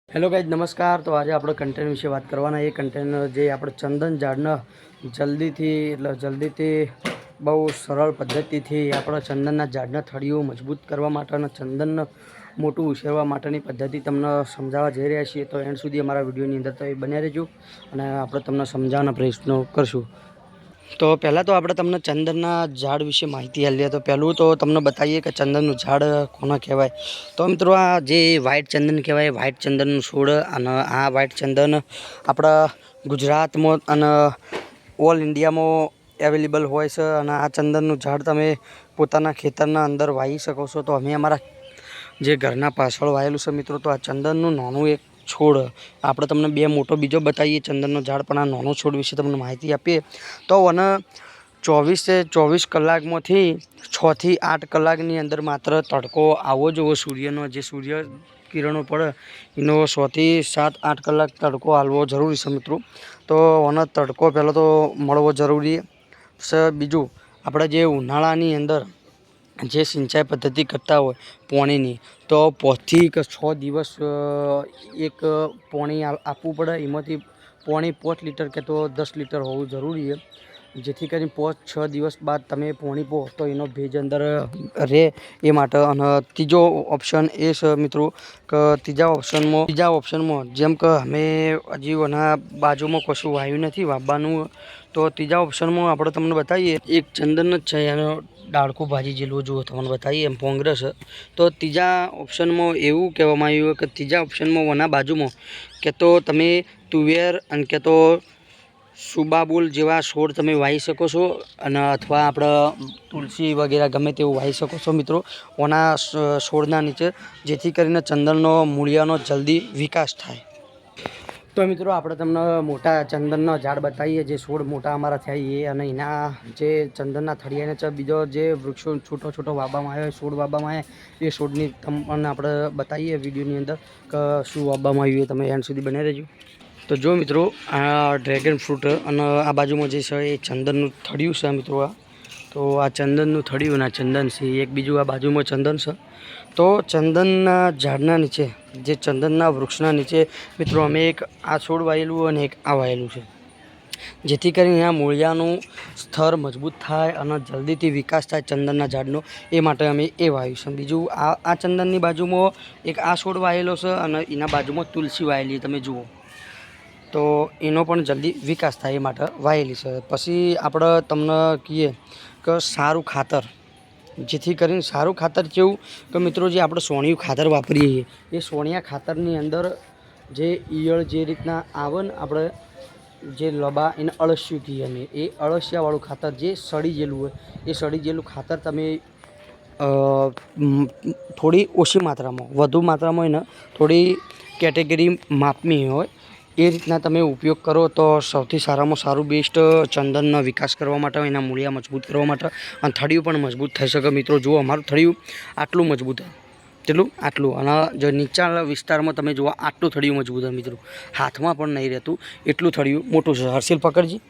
Hello guys नमस्कार। तो आज આપણે કન્ટેન્ટ વિશે વાત કરવાના એ કન્ટેન્ટ જે આપણે ચંદન ઝાડના જલ્દીથી બહુ સરળ પદ્ધતિથી આપણા ચંદનના ઝાડના થળીઓ મજબૂત કરવા માટે અને ચંદન મોટું ઉછેરવા માટેની પદ્ધતિ તમને સમજાવવા જઈ રહ્યા છીએ। તો એન્ડ સુધી અમારા વિડીયોની અંદર તો બન્યા રહેજો અને આપણે તમને સમજાવવાના પ્રયત્નો કરશું। तो पहला तो આપણે તમને ચંદનના ઝાડ વિશે માહિતી આપીએ। તો પહેલું તો તમને બતાવીએ કે ચંદનનું ઝાડ કોને કહેવાય। તો મિત્રો આ જે વ્હાઇટ ચંદન કહેવાય, વ્હાઇટ ચંદનનું છોડ અને આ વ્હાઇટ ચંદન આપણા ગુજરાતમાં અને ઓલ ઇન્ડિયામાં અવેલેબલ હોય છે અને આ ચંદનનું ઝાડ તમે પોતાના ખેતરના અંદર વાવી શકો છો। તો અમે અમારા જે ઘરના પાછળ વાવેલું છે મિત્રો। તો આ ચંદનનું નાનું એક છોડ આપણે તમને બે મોટો બીજો બતાવીએ ચંદનનો ઝાડ, પણ આ નાનો છોડ વિશે તમને માહિતી આપીએ તો અને 24 કલાકમાંથી 6 થી 8 કલાકની અંદર માત્ર તડકો આવવો જોઈએ સૂર્યનો, જે સૂર્ય કિરણો પડે એનો 6 થી 7 8 કલાક તડકો આવવો જરૂરી છે મિત્રો। તો આનો તડકો પહેલાં તો મળવો જરૂરી છે। બીજું આપણે જે ઉનાળાની અંદર જે સિંચાઈ પદ્ધતિ કરતા હોય પાણીની, તો 5 થી 6 દિવસ એક પાણી આપવું પડે। એમાંથી પાણી 5 લીટર કે તો 10 લીટર હોવું જરૂરી છે, જેથી કરીને 5-6 દિવસ બાદ તમે પાણી પો તો એનો ભેજ અંદર રહે એ માટે। અને ત્રીજો ઓપ્શન એ છે મિત્રો કે ત્રીજા ઓપ્શનમાં જેમ કે અમે હજી એના બાજુમાં કશું વાવ્યું નથી વાવવાનું, તો ત્રીજા ઓપ્શનમાં આપણે તમને બતાવીએ એક ચંદન જ છે, એનો ડાળખું ભાજી જેલું જુઓ તમને બતાવીએ એમ કોંગ્રેસ। તો ત્રીજા ઓપ્શનમાં એવું કહેવામાં આવ્યું કે ત્રીજા ઓપ્શનમાં એના બાજુમાં કે તો તમે તુવેર અને કે તો સુબાબુલ જેવા છોડ તમે વાવી શકો છો અને અથવા આપણે તુલસી વગેરે ગમે તેવું વાવી શકો છો મિત્રો ઓના છોડના નીચે, જેથી કરીને ચંદનનો મૂળિયાનો જલ્દી વિકાસ થાય। તો મિત્રો આપણે તમને મોટા ચંદનના ઝાડ બતાવીએ જે છોડ મોટા અમારા થયા એ, અને એના જે ચંદનના થળિયાને છે બીજો જે વૃક્ષો છોટો વાવવામાં આવ્યો છોડ વાવવામાં આવ્યા એ છોડની તમને આપણે બતાવીએ વિડીયોની અંદર કે શું વાવવામાં આવ્યું એ, તમે એન્ડ સુધી બને રહેજો। તો જો મિત્રો આ ડ્રેગન ફ્રૂટ અને આ બાજુમાં જે છે એ ચંદનનું થળિયું છે મિત્રો। તો આ ચંદનનું થળિયું ના ચંદન છે એક, બીજું આ બાજુમાં ચંદન છે। તો ચંદનના ઝાડના નીચે જે ચંદનના વૃક્ષના નીચે મિત્રો અમે એક આ છોડ વાવેલું અને એક આ વાવેલું છે, જેથી કરીને આ મૂળિયાનું સ્તર મજબૂત થાય અને જલ્દીથી વિકાસ થાય ચંદનના ઝાડનો, એ માટે અમે એ વાવ્યું છે। બીજું આ ચંદનની બાજુમાં એક આ છોડ વાવેલો છે અને એના બાજુમાં તુલસી વાવેલી તમે જુઓ, તો એનો પણ જલ્દી વિકાસ થાય એ માટે વાવેલી છે। પછી આપણે તમને કહીએ કે સારું ખાતર, જેથી કરીને સારું ખાતર કેવું કે મિત્રો જે આપણે સોણિયું ખાતર વાપરીએ છીએ એ સોણિયા ખાતરની અંદર જે ઈયળ જે રીતના આવે ને આપણે જે લબા એને અળસિયું કહીએ અમે, એ અળસિયાવાળું ખાતર જે સડી ગયેલું હોય એ સડી ગયેલું ખાતર તમે થોડી ઓછી માત્રામાં, વધુ માત્રામાં હોય ને થોડી કેટેગરી માપની હોય એ રીતના તમે ઉપયોગ કરો તો સૌથી સારામાં સારું બેસ્ટ ચંદનનો વિકાસ કરવા માટે, એના મૂળિયા મજબૂત કરવા માટે અને થળિયું પણ મજબૂત થઈ શકે મિત્રો। જુઓ અમારું થળિયું આટલું મજબૂત કેટલું આટલું, અને જો નીચાણ વિસ્તારમાં તમે જુઓ આટલું થળિયું મજબૂત હોય મિત્રો, હાથમાં પણ નહીં રહેતું એટલું થળિયું મોટું છે। હર્ષિલ પકડજી,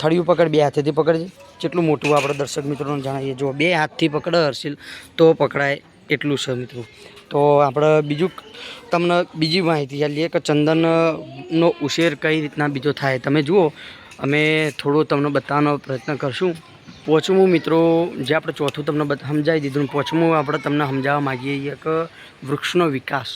થળિયું પકડ, બે હાથેથી પકડજે, જેટલું મોટું આપણે દર્શક મિત્રોને જણાવીએ। જો બે હાથથી પકડે હર્ષિલ તો પકડાય એટલું છે મિત્રો। તો આપણે બીજું તમને બીજી માહિતી આપીએ કે ચંદનનો ઉછેર કઈ રીતના બીજો થાય। તમે જુઓ અમે થોડું તમને બતાવવાનો પ્રયત્ન કરશું। પાંચમું મિત્રો જે આપણે ચોથું તમને સમજાવી દીધું, પાંચમું આપણે તમને સમજાવવા માગીએ છીએ કે વૃક્ષનો વિકાસ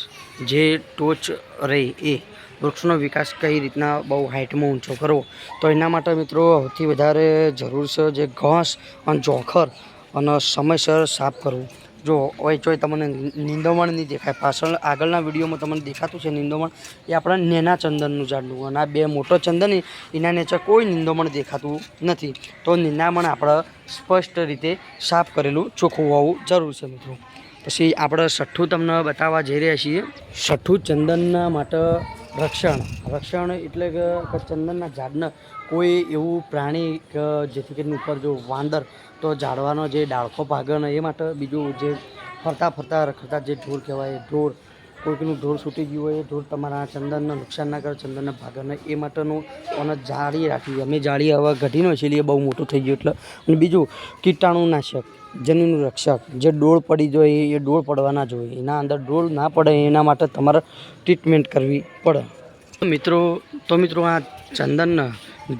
જે ટોચ રહી એ વૃક્ષનો વિકાસ કઈ રીતના બહુ હાઇટમાં ઊંચો કરવો, તો એના માટે મિત્રો સૌથી વધારે જરૂર છે જે ઘાસ અને જોખર અને સમયસર સાફ કરવું। જો હોય ચોય તમને નિંદોમણ નહીં દેખાય, પાછળ આગળના વિડીયોમાં તમને દેખાતું છે નિંદોમણ, એ આપણા નેના ચંદનનું ઝાડનું, અને આ બે મોટો ચંદન એના નીચે કોઈ નિંદોમણ દેખાતું નથી, તો નિંદામણ આપણે સ્પષ્ટ રીતે સાફ કરેલું ચોખ્ખું હોવું જરૂર છે મિત્રો। પછી આપણે છઠ્ઠું તમને બતાવવા જઈ રહ્યા છીએ। છઠ્ઠું ચંદનના માટે રક્ષણ એટલે કે ચંદનના ઝાડને કોઈ એવું પ્રાણી કે જેથી કરીને ઉપર જો વાંદર તો ઝાડવાનો જે ડાળખો ભાગે ને એ માટે, બીજું જે ફરતા રખડતા જે ઢોર કહેવાય ઢોર કોઈકનું ઢોર છૂટી ગયું હોય, એ ઢોર તમારા ચંદનને નુકસાન ના કરે, ચંદનને ભાગે નહીં, એ માટેનું અને જાળી રાખી. અમે જાળી હવે ઘટીનો છે એટલે એ બહુ મોટું થઈ ગયું એટલે. અને બીજું કીટાણુનાશક, જમીનનું રક્ષક, જે ડોળ પડી જોઈએ એ ડોળ પડવા ના જોઈએ, એના અંદર ડોળ ના પડે એના માટે તમારે ટ્રીટમેન્ટ કરવી પડે. મિત્રો આ ચંદનના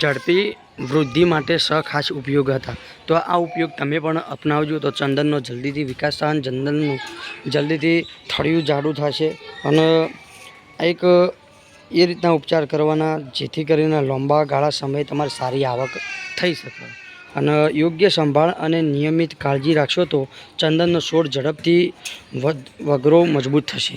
ઝડપી વૃદ્ધિ માટે ખાસ ઉપયોગ હતા. તો આ ઉપયોગ તમે પણ અપનાવજો તો ચંદનનો જલ્દીથી વિકાસ થાય, ચંદનનું જલ્દીથી થળિયું જાડું થશે. અને એક એ રીતના ઉપચાર કરવાના જેથી કરીને લાંબા ગાળા સમયે તમારી સારી આવક થઈ શકે. અને યોગ્ય સંભાળ અને નિયમિત કાળજી રાખશો તો ચંદનનો છોડ ઝડપથી વગરો મજબૂત થશે,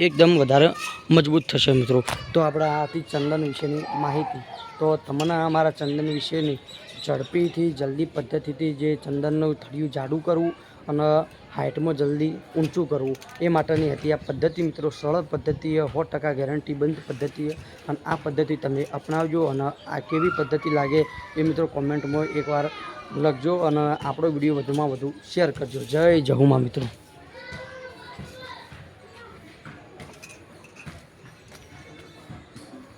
એકદમ વધારે મજબૂત થશે. મિત્રો તો આપણે આ હતી ચંદન વિશેની માહિતી. તો તમને અમારા ચંદન વિશેની ઝડપીથી જલ્દી પદ્ધતિથી જે ચંદનનું થળિયું જાડું કરવું અને હાઇટમાં જલ્દી ઊંચું કરવું એ માટેની હતી આ પદ્ધતિ. મિત્રો સરળ પદ્ધતિ, 100% ગેરંટી બંધ પદ્ધતિ. અને આ પદ્ધતિ તમે અપનાવજો અને આ કેવી પદ્ધતિ લાગે એ મિત્રો કોમેન્ટમાં એકવાર લખજો અને આપણો વિડીયો વધુમાં વધુ શેર કરજો. જય જહુમા મિત્રો.